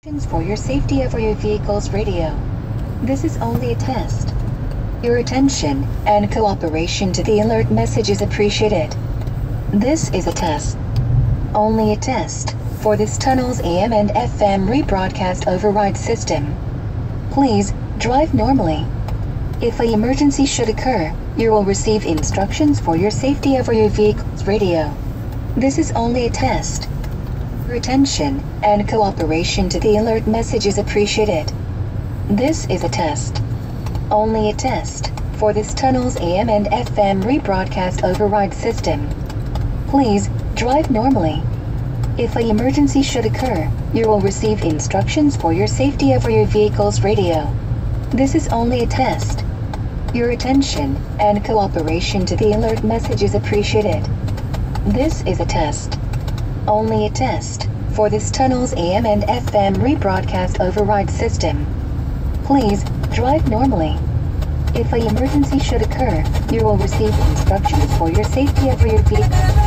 For your safety over your vehicle's radio. This is only a test. Your attention and cooperation to the alert message is appreciated. This is a test. Only a test for this tunnel's AM and FM rebroadcast override system. Please drive normally. If an emergency should occur, you will receive instructions for your safety over your vehicle's radio. This is only a test. Your attention and cooperation to the alert message is appreciated. This is a test. Only a test for this tunnel's AM and FM rebroadcast override system. Please drive normally. If an emergency should occur, you will receive instructions for your safety over your vehicle's radio. This is only a test. Your attention and cooperation to the alert message is appreciated. This is a test. Only a test for this tunnel's AM and FM rebroadcast override system. Please drive normally. If an emergency should occur, you will receive instructions for your safety over your vehicle.